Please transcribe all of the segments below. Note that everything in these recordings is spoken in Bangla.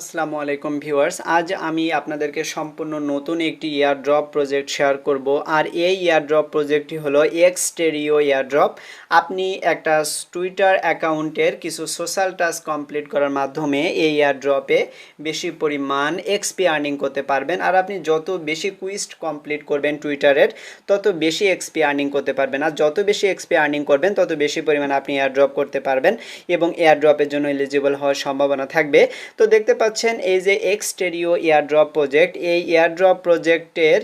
আসসালামু আলাইকুম ভিউয়ার্স, আজ আমি আপনাদেরকে সম্পূর্ণ নতুন একটি এয়ারড্রপ প্রজেক্ট শেয়ার করব। আর এই এয়ারড্রপ প্রজেক্টটি হলো এক্সটেরিও এয়ারড্রপ। আপনি একটা টুইটার অ্যাকাউন্টের কিছু সোশ্যাল টাস্ক কমপ্লিট করার মাধ্যমে এই এয়ারড্রপে বেশি পরিমাণ এক্সপি আর্নিং করতে পারবেন। আর আপনি যত বেশি কুইজ কমপ্লিট করবেন টুইটারের, তত বেশি এক্সপি আর্নিং করতে পারবেন। আর যত বেশি এক্সপি আর্নিং করবেন তত বেশি পরিমাণ আপনি এয়ারড্রপ করতে পারবেন এবং এয়ারড্রপের জন্য এলিজিবল হওয়ার সম্ভাবনা থাকবে। তো দেখতে পাচ্ছেন এই যে এক্সটেরিও এয়ারড্রপ প্রজেক্ট, এই এয়ারড্রপ প্রজেক্টের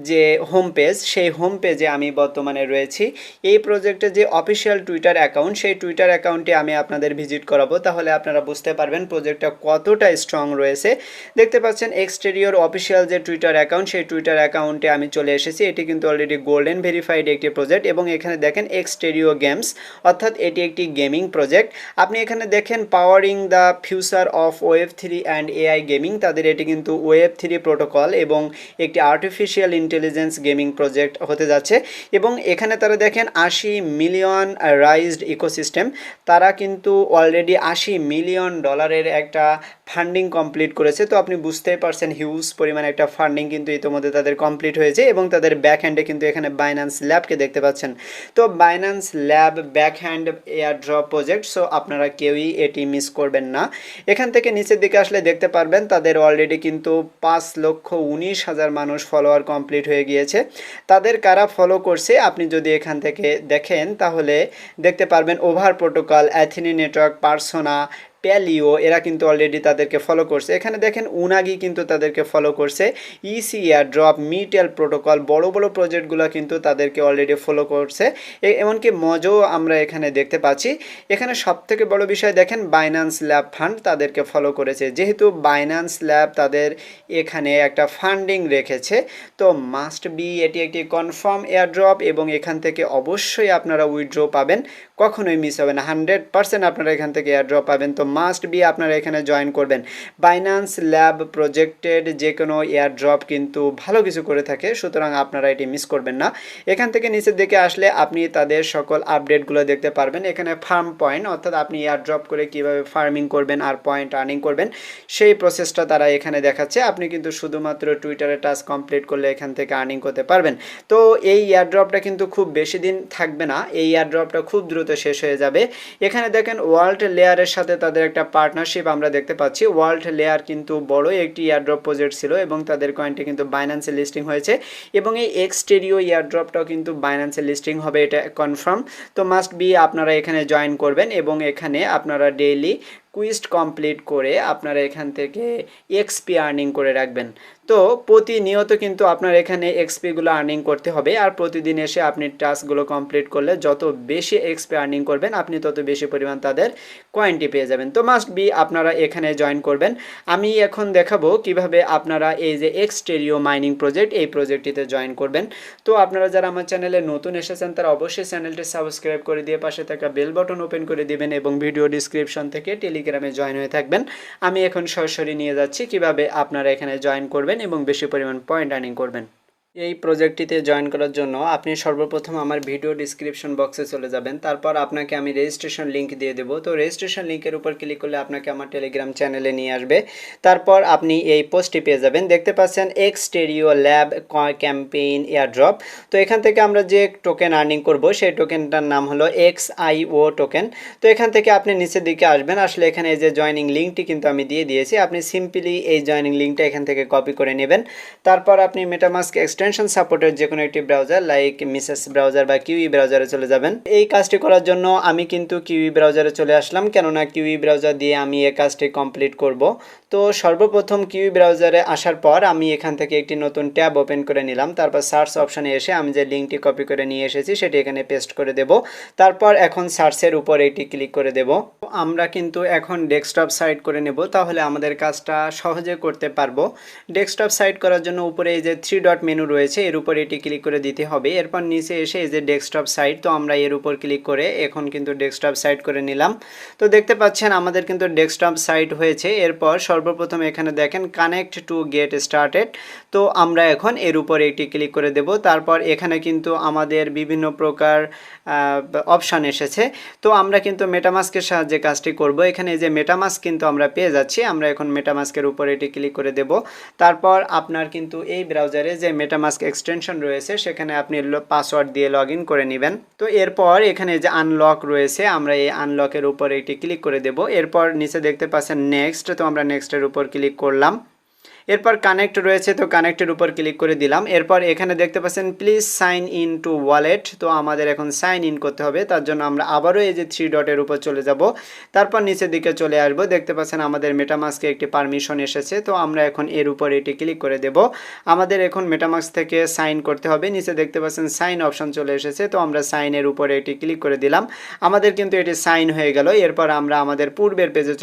যে হোম পেজ, সেই হোম পেজে আমি বর্তমানে রয়েছি। এই প্রজেক্টের যে অফিসিয়াল টুইটার অ্যাকাউন্ট, সেই টুইটার অ্যাকাউন্টে আমি আপনাদের ভিজিট করাবো, তাহলে আপনারা বুঝতে পারবেন প্রজেক্টটা কতটা স্ট্রং রয়েছে। দেখতে পাচ্ছেন এক্সটেরিওর অফিসিয়াল যে টুইটার অ্যাকাউন্ট, সেই টুইটার অ্যাকাউন্টে আমি চলে এসেছি। এটি কিন্তু অলরেডি গোল্ডেন ভেরিফাইড একটি প্রজেক্ট এবং এখানে দেখেন এক্সটেরিও গেমস, অর্থাৎ এটি একটি গেমিং প্রজেক্ট। আপনি এখানে দেখেন পাওয়ারিং দ্য ফিউচার অফ ওয়েব3 অ্যান্ড এআই গেমিং। তাদের এটি কিন্তু ওয়েব3 প্রোটোকল এবং একটি আর্টিফিশিয়াল ইন্টেলিজেন্স গেমিং প্রজেক্ট হতে যাচ্ছে। এবং এখানে তারা দেখেন 80 মিলিয়ন রাইজড ইকোসিস্টেম। তারা কিন্তু অলরেডি $80 মিলিয়ন একটা ফান্ডিং কমপ্লিট করেছে। তো আপনি বুঝতেই পারছেন হিউজ পরিমাণ একটা ফান্ডিং কিন্তু ইতিমধ্যে তাদের কমপ্লিট হয়েছে এবং তাদের ব্যাক হ্যান্ডে কিন্তু এখানে বাইন্যান্স ল্যাবকে দেখতে পাচ্ছেন। তো Binance lab back hand airdrop project, so আপনারা কেউই এটি মিস করবেন না। এখান থেকে নিচের দিকে আসলে দেখতে পারবেন তাদের অলরেডি কিন্তু 5,19,000 মানুষ ফলোয়ার কমপ্লিট হয়ে গিয়েছে। তাদের কারা ফলো করছে আপনি যদি এখান থেকে দেখেন তাহলে দেখতে পারবেন over protocol, Athene network, Persona, Palio, এরা কিন্তু অলরেডি তাদেরকে ফলো করছে। এখানে দেখেন উনাগি কিন্তু তাদেরকে ফলো করছে। ইসি এয়ারড্রপ, মিটেল প্রোটোকল, বড় বড় প্রজেক্টগুলো কিন্তু তাদেরকে অলরেডি ফলো করছে। এমনকি মজও আমরা এখানে দেখতে পাচ্ছি। এখানে সবথেকে বড় বিষয় দেখেন বাইন্যান্স ল্যাব ফান্ড তাদেরকে ফলো করেছে। যেহেতু বাইন্যান্স ল্যাব তাদের এখানে একটা ফান্ডিং রেখেছে, তো মাস্ট বি এটি একটি কনফার্ম এয়ারড্রপ এবং এখান থেকে অবশ্যই আপনারা উইথড্র পাবেন, কখনোই মিস হবে না। 100% আপনারা এখান থেকে এয়ারড্রপ পাবেন। তো মাস্ট বি আপনারা এখানে জয়েন করবেন। বাইন্যান্স ল্যাব প্রজেক্টেড যে কোনো এয়ারড্রপ কিন্তু ভালো কিছু করে থাকে, সুতরাং আপনারা এটি মিস করবেন না। এখান থেকে নিচের দিকে আসলে আপনি তাদের সকল আপডেটগুলো দেখতে পারবেন। এখানে ফার্ম পয়েন্ট, অর্থাৎ আপনি এয়ারড্রপ করে কীভাবে ফার্মিং করবেন আর পয়েন্ট আর্নিং করবেন সেই প্রসেসটা তারা এখানে দেখাচ্ছে। আপনি কিন্তু শুধুমাত্র টুইটারে টাস্ক কমপ্লিট করলে এখান থেকে আর্নিং করতে পারবেন। তো এই এয়ারড্রপটা কিন্তু খুব বেশি দিন থাকবে না, এই এয়ারড্রপটা খুব দ্রুত শেষ হয়ে যাবে। এখানে দেখেন ওয়ার্ল্ড লেয়ারের সাথে তাদের একটা পার্টনারশিপ আমরা দেখতে পাচ্ছি। ওয়ার্ল্ড লেয়ার কিন্তু বড় একটি এয়ারড্রপ প্রজেক্ট ছিল এবং তাদের কয়েনটি কিন্তু বাইন্যান্সে লিস্টিং হয়েছে এবং এই এক্সটেরিও এয়ারড্রপটাও কিন্তু বাইন্যান্সে লিস্টিং হবে, এটা কনফার্ম। তো মাস্ট বি আপনারা এখানে জয়েন করবেন এবং এখানে আপনারা ডেইলি কুইজ কমপ্লিট করে আপনারা এখান থেকে এক্সপি আর্নিং করে রাখবেন। তো প্রতিনিয়ত কিন্তু আপনার এখানে এক্সপিগুলো আর্নিং করতে হবে আর প্রতিদিন এসে আপনি টাস্কগুলো কমপ্লিট করলে যত বেশি এক্সপি আর্নিং করবেন আপনি তত বেশি পরিমাণ তাদের কয়েনটি পেয়ে যাবেন। তো মাস্ট বি আপনারা এখানে জয়েন করবেন। আমি এখন দেখাবো কিভাবে আপনারা এই যে এক্সটেরিও মাইনিং প্রজেক্ট, এই প্রজেক্টটিতে জয়েন করবেন। তো আপনারা যারা আমার চ্যানেলে নতুন এসেছেন তারা অবশ্যই চ্যানেলটি সাবস্ক্রাইব করে দিয়ে পাশে থাকা বেল বাটন ওপেন করে দিবেন এবং ভিডিও ডিসক্রিপশন থেকে টেলিগ্রামে জয়েন হয়ে থাকবেন। আমি এখন সরাসরি নিয়ে যাচ্ছি কিভাবে আপনারা এখানে জয়েন করবেন এবং বেশি পরিমাণ পয়েন্ট আর্নিং করবেন। এই প্রজেক্টটিতে জয়েন করার জন্য আপনি সর্বপ্রথম আমার ভিডিও ডিসক্রিপশন বক্সে চলে যাবেন। তারপর আপনাকে আমি রেজিস্ট্রেশন লিঙ্ক দিয়ে দেবো। তো রেজিস্ট্রেশন লিঙ্কের উপর ক্লিক করলে আপনাকে আমার টেলিগ্রাম চ্যানেলে নিয়ে আসবে। তারপর আপনি এই পোস্টটি পেয়ে যাবেন, দেখতে পাচ্ছেন এক্সটেরিও ল্যাব ক্যাম্পেইন এয়ারড্রপ। তো এখান থেকে আমরা যে টোকেন আর্নিং করব সেই টোকেনটার নাম হলো XIO টোকেন। তো এখান থেকে আপনি নিচের দিকে আসবেন, আসলে এখানে এই যে জয়েনিং লিঙ্কটি কিন্তু আমি দিয়ে দিয়েছি। আপনি সিম্পলি এই জয়েনিং লিঙ্কটা এখান থেকে কপি করে নেবেন। তারপর আপনি মেটামাস্ক এক্সটেনশন সাপোর্টের যে কোনো একটি ব্রাউজার লাইক মিসেস ব্রাউজার বা কিউই ব্রাউজারে চলে যাবেন। এই কাজটি করার জন্য আমি কিন্তু কিউই ব্রাউজারে চলে আসলাম, কেননা কিউই ব্রাউজার দিয়ে আমি এই কাজটি কমপ্লিট করব। তো সর্বপ্রথম কিউই ব্রাউজারে আসার পর আমি এখান থেকে একটি নতুন ট্যাব ওপেন করে নিলাম। তারপর সার্চ অপশানে এসে আমি যে লিঙ্কটি কপি করে নিয়ে এসেছি সেটি এখানে পেস্ট করে দেব। তারপর এখন সার্চের উপর এটি ক্লিক করে দেব। আমরা কিন্তু এখন ডেস্কটপ সাইট করে নেব, তাহলে আমাদের কাজটা সহজে করতে পারবো। ডেস্কটপ সাইট করার জন্য উপরে এই যে 3 ডট মেনু রয়েছে এর উপর এটি ক্লিক করে দিতে হবে। এরপর নিচে এসে এই যে ডেস্কটপ সাইট, তো আমরা এর উপর ক্লিক করে এখন কিন্তু ডেস্কটপ সাইট করে নিলাম। তো দেখতে পাচ্ছেন আমাদের কিন্তু ডেস্কটপ সাইট হয়েছে। এরপর সর্বপ্রথম এখানে দেখেন কানেক্ট টু গেট স্টার্টেড, তো আমরা এখন এর উপর একটি ক্লিক করে দেব। তারপর এখানে কিন্তু আমাদের বিভিন্ন প্রকার অপশান এসেছে। তো আমরা কিন্তু মেটামাস্কের সাহায্যে কাজটি করব। এখানে এই যে মেটামাস্ক কিন্তু আমরা পেয়ে যাচ্ছি, আমরা এখন মেটামাস্কের উপর এটি ক্লিক করে দেব। তারপর আপনার কিন্তু এই ব্রাউজারে যে মেটামাস্ক এক্সটেনশন রয়েছে সেখানে আপনি পাসওয়ার্ড দিয়ে লগ ইন করে নেবেন। তো এরপর এখানে যে আনলক রয়েছে আমরা এই আনলকের উপর এটি ক্লিক করে দেব। এরপর নিচে দেখতে পাচ্ছেন নেক্সট, তো আমরা নেক্সটের উপর ক্লিক করলাম। এরপর কানেক্ট রয়েছে, তো কানেক্টের উপর ক্লিক করে দিলাম। এরপর এখানে দেখতে পাচ্ছেন please sign in to wallet, তো আমাদের এখন সাইন ইন করতে হবে। তার জন্য আমরা আবারও এই যে 3 ডটের উপর চলে যাব। তারপর নিচের দিকে চলে আসবো, দেখতে পাচ্ছেন আমাদের মেটামাস্কে একটি পারমিশন এসেছে। তো আমরা এখন এর উপর এটি ক্লিক করে দেব। আমাদের এখন মেটামাস্ক থেকে সাইন করতে হবে। নিচে দেখতে পাচ্ছেন সাইন অপশন চলে এসেছে, তো আমরা সাইনের উপরে এটি ক্লিক করে দিলাম। আমাদের কিন্তু এটি সাইন হয়ে গেল। এরপর আমরা আমাদের পূর্বের পেজে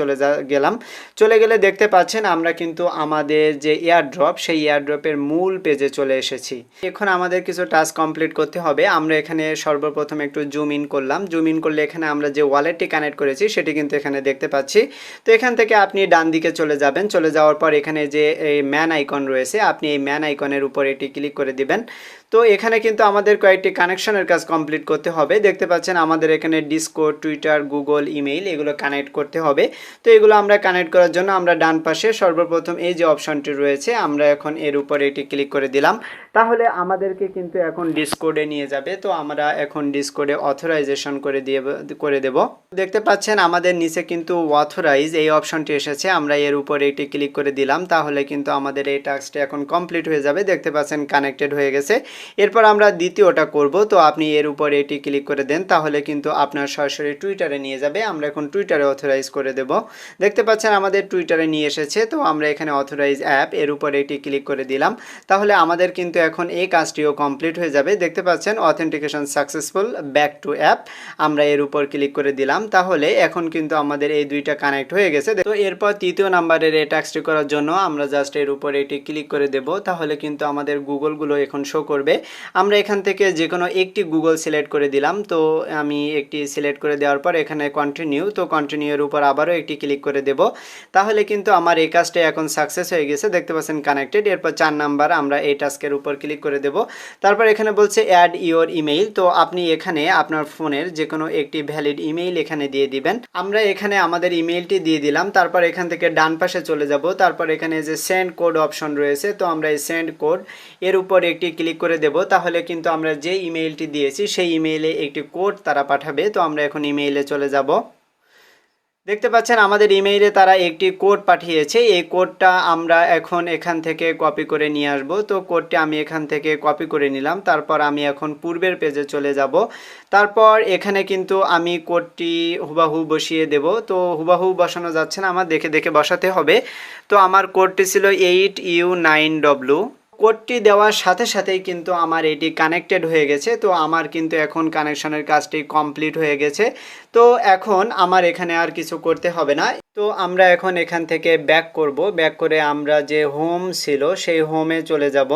চলে গেলে দেখতে পাচ্ছেন আমরা কিন্তু আমাদের যে এয়ারড্রপ সেই এয়ারড্রপের মূল পেজে চলে এসেছি। এখন আমাদের কিছু টাস্ক কমপ্লিট করতে হবে। আমরা এখানে সর্বপ্রথম একটু জুম ইন করলাম। জুম ইন করলে এখানে আমরা যে ওয়ালেটটি কানেক্ট করেছি সেটি কিন্তু এখানে দেখতে পাচ্ছি। তো এখান থেকে আপনি ডান দিকে চলে যাবেন। চলে যাওয়ার পর এখানে যে এই ম্যান আইকন রয়েছে আপনি এই ম্যান আইকনের উপর এটি ক্লিক করে দিবেন। তো এখানে কিন্তু আমাদের কয়েকটি কানেকশনের কাজ কমপ্লিট করতে হবে। দেখতে পাচ্ছেন আমাদের এখানে ডিসকর্ড, টুইটার, গুগল, ইমেইল এগুলো কানেক্ট করতে হবে। তো এগুলো আমরা কানেক্ট করার জন্য আমরা ডান পাশে সর্বপ্রথম এই যে অপশনটি রয়েছে আমরা এখন এর উপরে এটি ক্লিক করে দিলাম। তাহলে আমাদেরকে কিন্তু এখন ডিসকর্ডে নিয়ে যাবে। তো আমরা এখন ডিসকর্ডে অথরাইজেশন করে দেব। দেখতে পাচ্ছেন আমাদের নিচে কিন্তু অথরাইজ এই অপশনটি এসেছে, আমরা এর উপরে এটি ক্লিক করে দিলাম। তাহলে কিন্তু আমাদের এই টাস্কটি এখন কমপ্লিট হয়ে যাবে। দেখতে পাচ্ছেন কানেক্টেড হয়ে গেছে। এরপর আমরা দ্বিতীয়টা করব। তো আপনি এর উপরে এটি ক্লিক করে দেন, তাহলে কিন্তু আপনার সরাসরি টুইটারে নিয়ে যাবে। আমরা এখন টুইটারে অথরাইজ করে দেব। দেখতে পাচ্ছেন আমাদের টুইটারে নিয়ে এসেছে। তো আমরা এখানে অথরাইজ অ্যাপ এর উপরে এটি ক্লিক করে দিলাম। তাহলে আমাদের কিন্তু এখন এই কাজটিও কমপ্লিট হয়ে যাবে। দেখতে পাচ্ছেন authentication successful, back to app, আমরা এর উপর ক্লিক করে দিলাম। তাহলে এখন কিন্তু আমাদের এই দুইটা কানেক্ট হয়ে গেছে। তো এরপর তৃতীয় নাম্বারের এই টাস্কটি করার জন্য আমরা জাস্ট এর উপর এটি ক্লিক করে দেব। তাহলে কিন্তু আমাদের গুগলগুলো এখন শো করবে। আমরা এখান থেকে যে কোনো একটি গুগল সিলেক্ট করে দিলাম। তো আমি একটি সিলেক্ট করে দেওয়ার পর এখানে কন্টিনিউ, তো কন্টিনিউর উপর আবারও একটি ক্লিক করে দেব। তাহলে কিন্তু আমার এই কাজটা এখন সাকসেস হয়ে গেছে। দেখতে পাচ্ছেন কানেক্টেড। এরপর 4 নাম্বার আমরা এই টাস্কের উপর ক্লিক করে দেব। তারপর এখানে বলছে অ্যাড ইওর ইমেইল, তো আপনি এখানে আপনার ফোনের যে কোনো একটি ভ্যালিড ইমেইল এখানে দিয়ে দিবেন। আমরা এখানে আমাদের ইমেইলটি দিয়ে দিলাম। তারপর এখান থেকে ডান পাশে চলে যাব। তারপর এখানে যে সেন্ড কোড অপশন রয়েছে, তো আমরা এই সেন্ড কোড এর উপর একটি ক্লিক করে দেব। তাহলে কিন্তু আমরা যে ইমেইলটি দিয়েছি সেই ইমেইলে একটি কোড তারা পাঠাবে। তো আমরা এখন ইমেইলে চলে যাব। দেখতে পাচ্ছেন আমাদের ইমেইলে তারা একটি কোড পাঠিয়েছে। এই কোডটা আমরা এখন এখান থেকে কপি করে নিয়ে আসব। তো কোডটি আমি এখান থেকে কপি করে নিলাম। তারপর আমি এখন পূর্বের পেজে চলে যাব। তারপর এখানে কিন্তু আমি কোডটি হুবাহু বসিয়ে দেব। তো হুবাহু বসানো যাচ্ছে না, আমার দেখে দেখে বসাতে হবে। তো আমার কোডটি ছিল 8U9W। কোডটি দেওয়ার সাথে সাথেই কিন্তু আমার এটি কানেক্টেড হয়ে গেছে। তো আমার কিন্তু এখন কানেকশনের কাজটি কমপ্লিট হয়ে গেছে। তো এখন আমার এখানে আর কিছু করতে হবে না। তো আমরা এখন এখান থেকে ব্যাক করব। ব্যাক করে আমরা যে হোম ছিল সেই হোমে চলে যাব।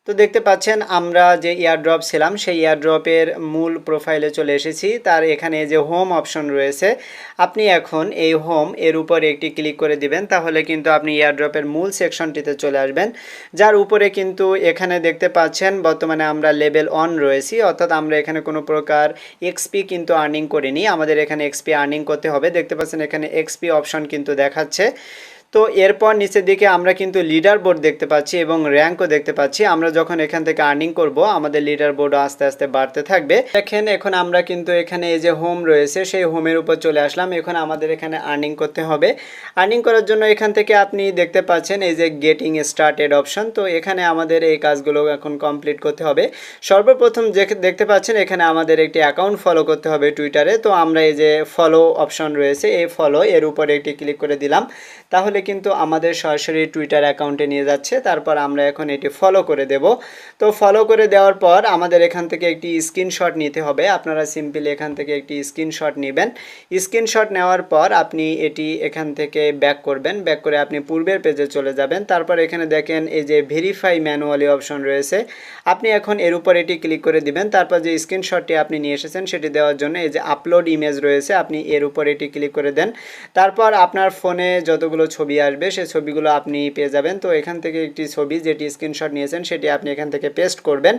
তো দেখতে পাচ্ছেন আমরা যে এয়ারড্রপ ছিলাম সেই এয়ারড্রপের মূল প্রোফাইলে চলে এসেছি। তার এখানে যে হোম অপশন রয়েছে আপনি এখন এই হোম এর উপর একটি ক্লিক করে দিবেন। তাহলে কিন্তু আপনি এয়ারড্রপের মূল সেকশনটিতে চলে আসবেন, যার উপরে কিন্তু এখানে দেখতে পাচ্ছেন বর্তমানে আমরা লেভেল 1 রয়েছি, অর্থাৎ আমরা এখানে কোনো প্রকার এক্সপি কিন্তু আর্নিং করিনি। আমাদের এখানে এক্সপি আর্নিং করতে হবে। দেখতে পাচ্ছেন এখানে এক্সপি অপশন কিন্তু দেখাচ্ছে। তো এরপর নিচের দিকে আমরা কিন্তু লিডার বোর্ড দেখতে পাচ্ছি এবং র্যাঙ্কও দেখতে পাচ্ছি। আমরা যখন এখান থেকে আর্নিং করব আমাদের লিডার বোর্ডও আস্তে আস্তে বাড়তে থাকবে। দেখেন এখন আমরা কিন্তু এখানে এই যে হোম রয়েছে সেই হোমের উপর চলে আসলাম। এখন আমাদের এখানে আর্নিং করতে হবে। আর্নিং করার জন্য এখান থেকে আপনি দেখতে পাচ্ছেন এই যে গেটিং স্টার্টেড অপশন। তো এখানে আমাদের এই কাজগুলো এখন কমপ্লিট করতে হবে। সর্বপ্রথম দেখতে পাচ্ছেন এখানে আমাদের একটি অ্যাকাউন্ট ফলো করতে হবে টুইটারে। তো আমরা এই যে ফলো অপশন রয়েছে এই ফলো এর উপরে একটি ক্লিক করে দিলাম। তাহলে কিন্তু আমাদের সরাসরি টুইটার অ্যাকাউন্টে নিয়ে যাচ্ছে। তারপর আমরা এখন এটি ফলো করে দেব। তো ফলো করে দেওয়ার পর আমাদের এখান থেকে একটি স্ক্রিনশট নিতে হবে। আপনারা সিম্পলি এখান থেকে একটি স্ক্রিনশট নেবেন। স্ক্রিনশট নেওয়ার পর আপনি এটি এখান থেকে ব্যাক করবেন। ব্যাক করে আপনি পূর্বের পেজে চলে যাবেন। তারপর এখানে দেখেন এই যে ভেরিফাই ম্যানুয়ালি অপশন রয়েছে, আপনি এখন এর উপর এটি ক্লিক করে দিবেন। তারপর যে স্ক্রিনশটটি আপনি নিয়ে এসেছেন সেটি দেওয়ার জন্য এই যে আপলোড ইমেজ রয়েছে, আপনি এর উপর এটি ক্লিক করে দেন। তারপর আপনার ফোনে যতগুলো ছবি আসবে সেই ছবিগুলো আপনি পেয়ে যাবেন। তো এখান থেকে একটি ছবি যেটি স্ক্রিনশট নিয়েছেন সেটি আপনি এখান থেকে পেস্ট করবেন।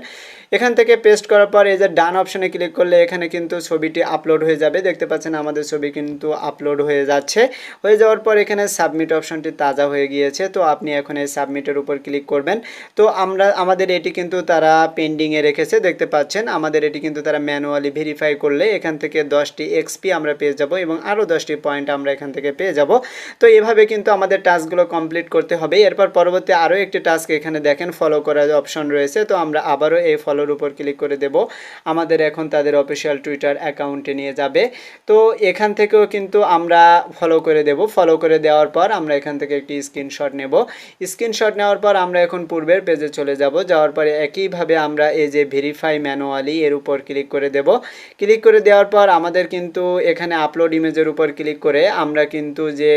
এখান থেকে পেস্ট করার পর এই যে ডান অপশনে ক্লিক করলে এখানে কিন্তু ছবিটি আপলোড হয়ে যাবে। দেখতে পাচ্ছেন আমাদের ছবি কিন্তু আপলোড হয়ে যাচ্ছে। হয়ে যাওয়ার পর এখানে সাবমিট অপশনটি তাজা হয়ে গিয়েছে। তো আপনি এখন এই সাবমিটের উপর ক্লিক করবেন। তো আমাদের এটি কিন্তু তারা পেন্ডিংয়ে রেখেছে, দেখতে পাচ্ছেন আমাদের এটি কিন্তু তারা ম্যানুয়ালি ভেরিফাই করলে এখান থেকে 10টি এক্সপি আমরা পেয়ে যাব এবং আরও 10টি পয়েন্ট আমরা এখান থেকে পেয়ে যাব। তো এভাবে কিন্তু আমাদের টাস্কগুলো কমপ্লিট করতে হবে। এরপর পরবর্তী আরও একটি টাস্ক এখানে দেখেন ফলো করার অপশন রয়েছে। তো আমরা আবারও এই ফলোর উপর ক্লিক করে দেব। আমাদের এখন তাদের অফিসিয়াল টুইটার অ্যাকাউন্টে নিয়ে যাবে। তো এখান থেকেও কিন্তু আমরা ফলো করে দেব। ফলো করে দেওয়ার পর আমরা এখান থেকে একটি স্ক্রিনশট নেব। স্ক্রিনশট নেওয়ার পর আমরা এখন পূর্বের পেজে চলে যাব। যাওয়ার পরে একইভাবে আমরা এই যে ভেরিফাই ম্যানুয়ালি এর উপর ক্লিক করে দেব। ক্লিক করে দেওয়ার পর আমাদের কিন্তু এখানে আপলোড ইমেজের উপর ক্লিক করে আমরা কিন্তু যে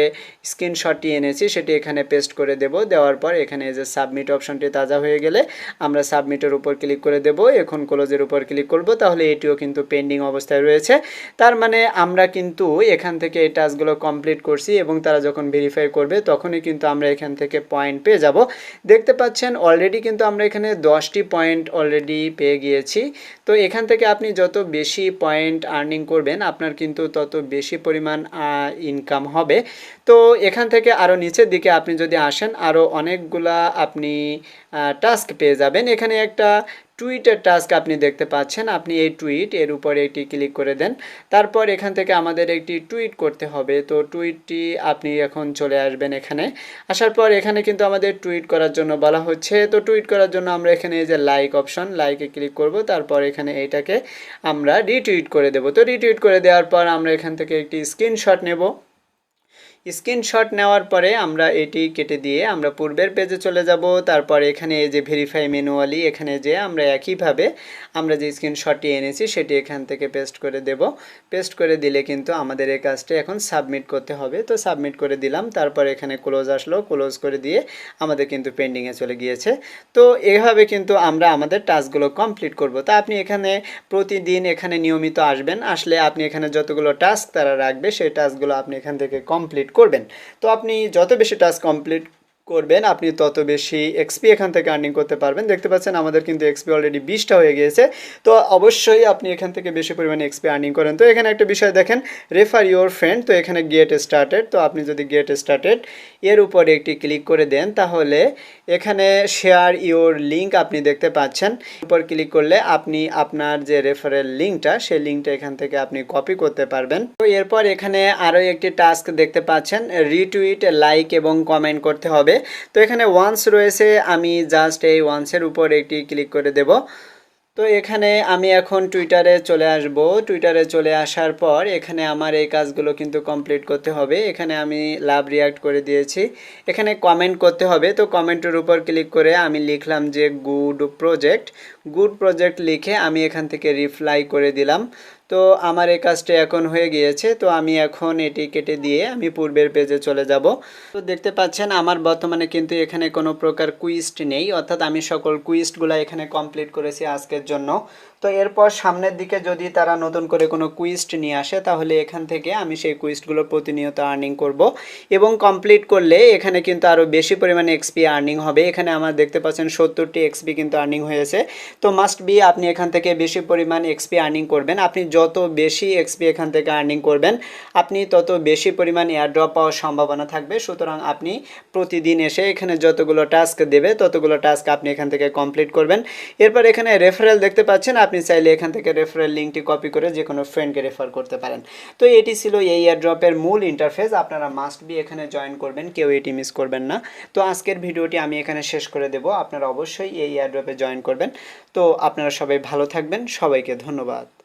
স্ক্রিনশটটি এনেছি সেটি এখানে পেস্ট করে দেব। দেওয়ার পর এখানে যে সাবমিট অপশনটি তাজা হয়ে গেলে আমরা সাবমিটের উপর ক্লিক করে দেব। এখন ক্লোজের উপর ক্লিক করব, তাহলে এটিও কিন্তু পেন্ডিং অবস্থায় রয়েছে। তার মানে আমরা কিন্তু এখান থেকে এই টাস্কগুলো কমপ্লিট করছি এবং তারা যখন ভেরিফাই করবে তখনই কিন্তু আমরা এখান থেকে পয়েন্ট পেয়ে যাব। দেখতে পাচ্ছেন অলরেডি কিন্তু আমরা এখানে 10টি পয়েন্ট অলরেডি পেয়ে গিয়েছি। তো এখান থেকে আপনি যত বেশি পয়েন্ট আর্নিং করবেন আপনার কিন্তু তত বেশি পরিমাণ ইনকাম হবে। তো এখান থেকে আরও নিচের দিকে আপনি যদি আসেন আরও অনেকগুলা আপনি টাস্ক পেয়ে যাবেন। এখানে একটা টুইটের টাস্ক আপনি দেখতে পাচ্ছেন, আপনি এই টুইট এর উপরে একটি ক্লিক করে দেন। তারপর এখান থেকে আমাদের একটি টুইট করতে হবে। তো টুইটটি আপনি এখন চলে আসবেন এখানে। আসার পর এখানে কিন্তু আমাদের টুইট করার জন্য বলা হচ্ছে। তো টুইট করার জন্য আমরা এখানে এই যে লাইক অপশন, লাইকে ক্লিক করব। তারপর এখানে এইটাকে আমরা রিটুইট করে দেব। তো রিটুইট করে দেওয়ার পর আমরা এখান থেকে একটি স্ক্রিনশট নেব। স্ক্রিনশট নেওয়ার পরে আমরা এটি কেটে দিয়ে আমরা পূর্বের পেজে চলে যাব। তারপর এখানে এই যে ভেরিফাই ম্যানুয়ালি এখানে যে আমরা একইভাবে আমরা যে স্ক্রিনশটটি এনেছি সেটি এখান থেকে পেস্ট করে দেব। পেস্ট করে দিলে কিন্তু আমাদের এই কাজটি এখন সাবমিট করতে হবে। তো সাবমিট করে দিলাম। তারপর এখানে ক্লোজ আসলো, ক্লোজ করে দিয়ে আমাদের কিন্তু পেন্ডিংয়ে চলে গিয়েছে। তো এভাবে কিন্তু আমরা আমাদের টাস্কগুলো কমপ্লিট করব। তা আপনি এখানে প্রতিদিন এখানে নিয়মিত আসবেন। আসলে আপনি এখানে যতগুলো টাস্ক তারা রাখবে সেই টাস্কগুলো আপনি এখান থেকে কমপ্লিট করবেন। তো আপনি যত বেশি টাস্ক কমপ্লিট করবেন আপনি তত বেশি এক্সপি এখান থেকে আর্নিং করতে পারবেন। দেখতে পাচ্ছেন আমাদের কিন্তু এক্সপি অলরেডি 20টা হয়ে গিয়েছে। তো অবশ্যই আপনি এখান থেকে বেশি পরিমাণে এক্সপি আর্নিং করেন। তো এখানে একটা বিষয় দেখেন, রেফার ইউর ফ্রেন্ড। তো এখানে গেট স্টার্টেড। তো আপনি যদি গেট স্টার্টেড এর উপরে একটি ক্লিক করে দেন তাহলে এখানে শেয়ার ইউর লিঙ্ক আপনি দেখতে পাচ্ছেন। উপর ক্লিক করলে আপনি আপনার যে রেফারেল লিঙ্কটা সেই লিঙ্কটা এখান থেকে আপনি কপি করতে পারবেন। তো এরপর এখানে আরও একটি টাস্ক দেখতে পাচ্ছেন, রিটুইট, লাইক এবং কমেন্ট করতে হবে। তো এখানে ওয়ান্স রয়েছে, আমি জাস্ট এই ওয়ান্সের উপর একটি ক্লিক করে দেব। তো এখানে আমি এখন টুইটারে চলে আসব। টুইটারে চলে আসার পর এখানে আমার এই কাজগুলো কিন্তু কমপ্লিট করতে হবে। এখানে আমি লাভ রিয়াক্ট করে দিয়েছি। এখানে কমেন্ট করতে হবে। তো কমেন্টের উপর ক্লিক করে আমি লিখলাম যে গুড প্রজেক্ট। গুড প্রজেক্ট লিখে আমি এখান থেকে রিপ্লাই করে দিলাম। তো আমার এই কাজটা এখন হয়ে গিয়েছে। তো আমি এখন এটি কেটে দিয়ে আমি পূর্বের পেজে চলে যাব। তো দেখতে পাচ্ছেন আমার বর্তমানে কিন্তু এখানে কোনো প্রকার কুইস্ট নেই, অর্থাৎ আমি সকল কুইস্টগুলো এখানে কমপ্লিট করেছি আজকের জন্য। তো এরপর সামনের দিকে যদি তারা নতুন করে কোনো কুইস্ট নিয়ে আসে তাহলে এখান থেকে আমি সেই কুইস্টগুলো প্রতিনিয়ত আর্নিং করব এবং কমপ্লিট করলে এখানে কিন্তু আরও বেশি পরিমাণে এক্সপি আর্নিং হবে। এখানে আমার দেখতে পাচ্ছেন 70টি এক্সপি কিন্তু আর্নিং হয়েছে। তো মাস্ট বি আপনি এখান থেকে বেশি পরিমাণ এক্সপি আর্নিং করবেন। আপনি যত বেশি এক্সপি এখান থেকে আর্নিং করবেন আপনি তত বেশি পরিমাণ এয়ারড্রপ পাওয়ার সম্ভাবনা থাকবে। সুতরাং আপনি প্রতিদিন এসে এখানে যতগুলো টাস্ক দেবে ততগুলো টাস্ক আপনি এখান থেকে কমপ্লিট করবেন। এরপর এখানে রেফারেল দেখতে পাচ্ছেন, আপনি চাইলে এখান থেকে রেফারেল লিঙ্কটি কপি করে যে কোনো ফ্রেন্ডকে রেফার করতে পারেন। তো এটি ছিল এই এয়ারড্রপের মূল ইন্টারফেস। আপনারা মাস্ট বি এখানে জয়েন করবেন, কেউ এটি মিস করবেন না। তো আজকের ভিডিওটি আমি এখানে শেষ করে দেব। আপনারা অবশ্যই এই এয়ারড্রপে জয়েন করবেন। তো আপনারা সবাই ভালো থাকবেন। সবাইকে ধন্যবাদ।